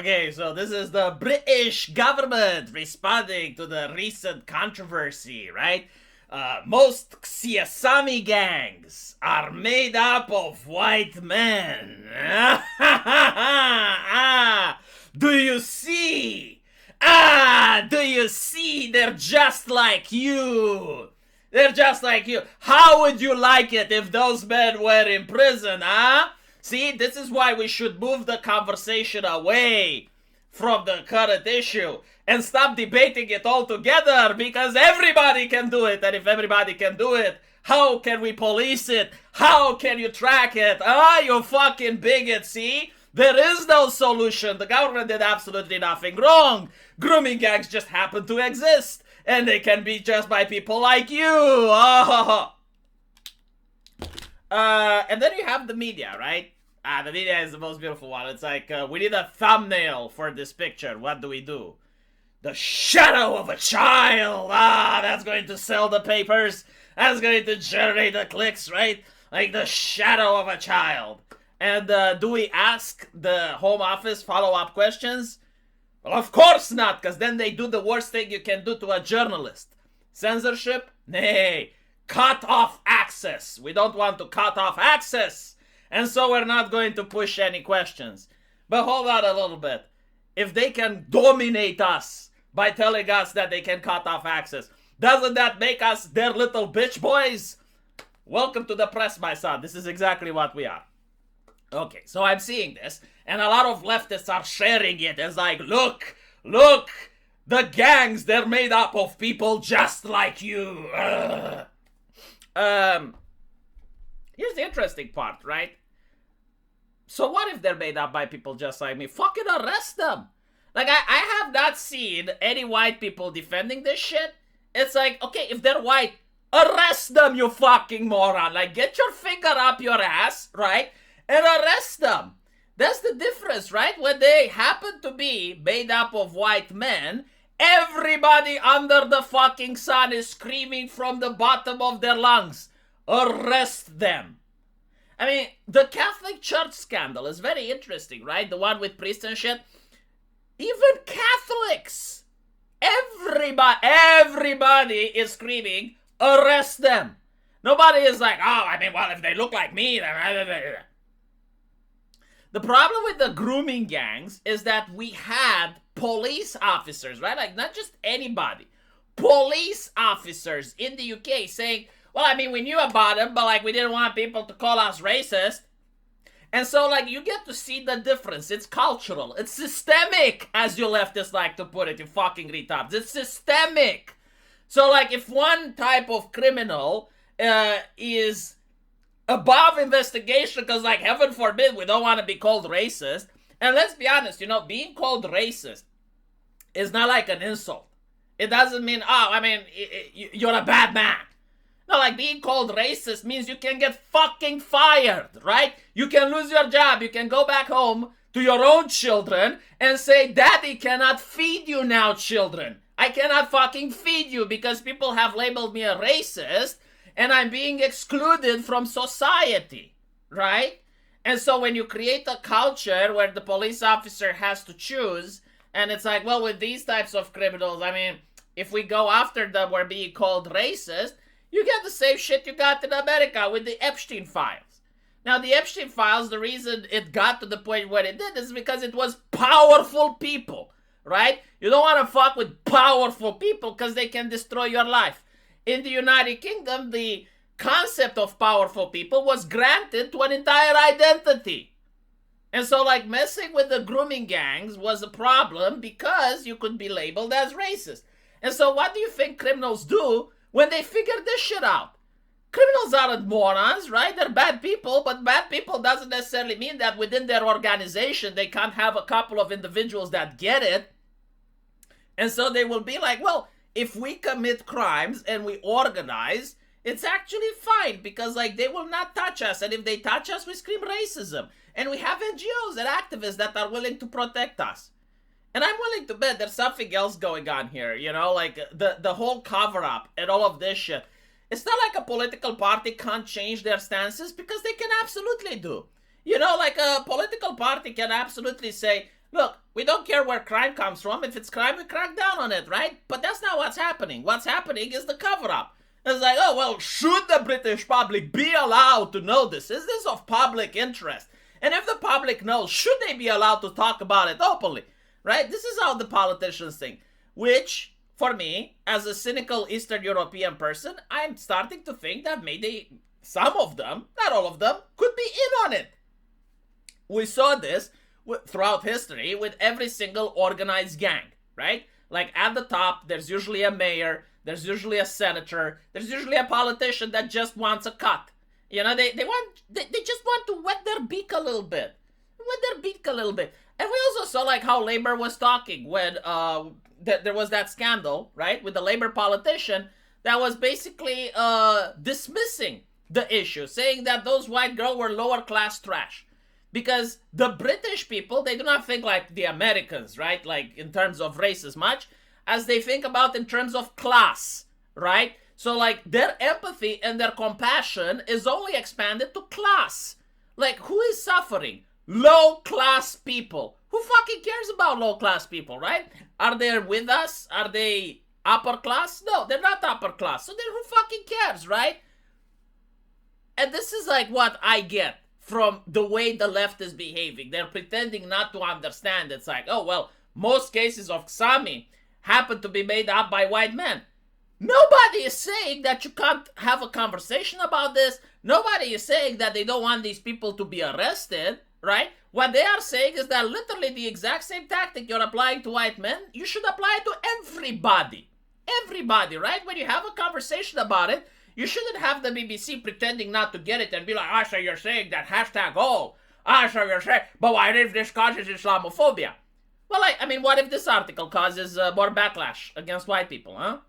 Okay, so this is the British government responding to the recent controversy, right? Most Siasami gangs are made up of white men. Do you see? Do you see? They're just like you. They're just like you. How would you like it if those men were in prison, huh? See, this is why we should move the conversation away from the current issue and stop debating it altogether, because everybody can do it. And if everybody can do it, how can we police it? How can you track it? You fucking bigot, see? There is no solution. The government did absolutely nothing wrong. Grooming gangs just happen to exist. And they can be just by people like you. And then you have the media, right? The media is the most beautiful one. It's like, we need a thumbnail for this picture. What do? The shadow of a child. That's going to sell the papers. That's going to generate the clicks, right? Like the shadow of a child. And do we ask the Home Office follow-up questions? Well, of course not, because then they do the worst thing you can do to a journalist. Censorship? Nay. Cut off access. We don't want to cut off access. And so we're not going to push any questions. But hold on a little bit. If they can dominate us by telling us that they can cut off access, doesn't that make us their little bitch boys? Welcome to the press, my son. This is exactly what we are. Okay, so I'm seeing this, and a lot of leftists are sharing it as like, look, the gangs, they're made up of people just like you. Here's the interesting part, right? So what if they're made up by people just like me? Fucking arrest them. Like, I have not seen any white people defending this shit. It's like, okay, if they're white, arrest them, you fucking moron. Like, get your finger up your ass, right? And arrest them. That's the difference, right? When they happen to be made up of white men, everybody under the fucking sun is screaming from the bottom of their lungs, arrest them. I mean, the Catholic Church scandal is very interesting, right? The one with priests and shit. Even Catholics, everybody is screaming, arrest them. Nobody is like, well, if they look like me, then... The problem with the grooming gangs is that we had police officers, right? Like, not just anybody. Police officers in the UK saying, well, we knew about them, but, like, we didn't want people to call us racist. And so, like, you get to see the difference. It's cultural. It's systemic, as you leftists like to put it, you fucking retards. It's systemic. So, like, if one type of criminal is above investigation because, like, heaven forbid, we don't want to be called racist. And let's be honest, being called racist is not like an insult. It doesn't mean, you're a bad man. No, like, being called racist means you can get fucking fired, right? You can lose your job. You can go back home to your own children and say, Daddy cannot feed you now, children. I cannot fucking feed you because people have labeled me a racist. And I'm being excluded from society, right? And so when you create a culture where the police officer has to choose, and it's like, well, with these types of criminals, if we go after them, we're being called racist, you get the same shit you got in America with the Epstein files. Now, the Epstein files, the reason it got to the point where it did is because it was powerful people, right? You don't want to fuck with powerful people because they can destroy your life. In the United Kingdom, the concept of powerful people was granted to an entire identity. And so, like, messing with the grooming gangs was a problem because you could be labeled as racist. And so what do you think criminals do when they figure this shit out? Criminals aren't morons, right? They're bad people, but bad people doesn't necessarily mean that within their organization they can't have a couple of individuals that get it. And so they will be like, well, if we commit crimes and we organize, it's actually fine because, like, they will not touch us. And if they touch us, we scream racism. And we have NGOs and activists that are willing to protect us. And I'm willing to bet there's something else going on here, like the whole cover-up and all of this shit. It's not like a political party can't change their stances because they can absolutely do. Like a political party can absolutely say, look, We don't care where crime comes from. If it's crime, we crack down on it, right? But that's not what's happening. What's happening is the cover-up. It's like, oh, well, should the British public be allowed to know this? Is this of public interest? And if the public knows, should they be allowed to talk about it openly? Right? This is how the politicians think. Which, for me, as a cynical Eastern European person, I'm starting to think that maybe some of them, not all of them, could be in on it. We saw this throughout history with every single organized gang, right? Like at the top, there's usually a mayor, there's usually a senator, there's usually a politician that just wants a cut. You know, they just want to wet their beak a little bit. And we also saw like how Labour was talking when there was that scandal, right, with the Labour politician that was basically dismissing the issue, saying that those white girls were lower class trash. Because the British people, they do not think like the Americans, right? Like in terms of race as much as they think about in terms of class, right? So like their empathy and their compassion is only expanded to class. Like who is suffering? Low class people. Who fucking cares about low class people, right? Are they with us? Are they upper class? No, they're not upper class. So then who fucking cares, right? And this is like what I get from the way the left is behaving. They're pretending not to understand. It's like, oh, well, most cases of Ksami happen to be made up by white men. Nobody is saying that you can't have a conversation about this. Nobody is saying that they don't want these people to be arrested, right? What they are saying is that literally the exact same tactic you're applying to white men, you should apply it to everybody. Everybody, right? When you have a conversation about it, you shouldn't have the BBC pretending not to get it and be like, ah, so you're saying that hashtag all. Ah, so you're saying, but what if this causes Islamophobia? Well, I mean, what if this article causes more backlash against white people, huh?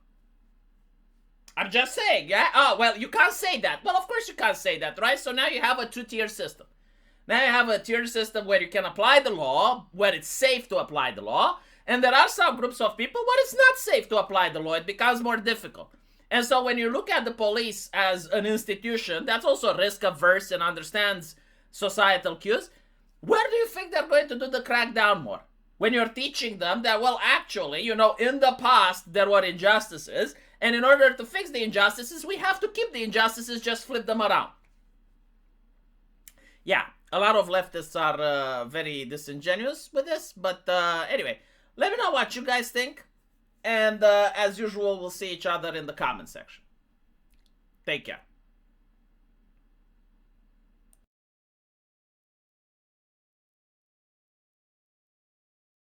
I'm just saying, yeah? Oh, well, you can't say that. Well, of course you can't say that, right? So now you have a two-tier system. Now you have a tier system where you can apply the law, where it's safe to apply the law, and there are some groups of people where it's not safe to apply the law. It becomes more difficult. And so when you look at the police as an institution that's also risk-averse and understands societal cues, where do you think they're going to do the crackdown more? When you're teaching them that, well, actually, you know, in the past there were injustices, and in order to fix the injustices, we have to keep the injustices, just flip them around. Yeah, a lot of leftists are very disingenuous with this, but anyway, let me know what you guys think. And as usual, we'll see each other in the comment section. Take care.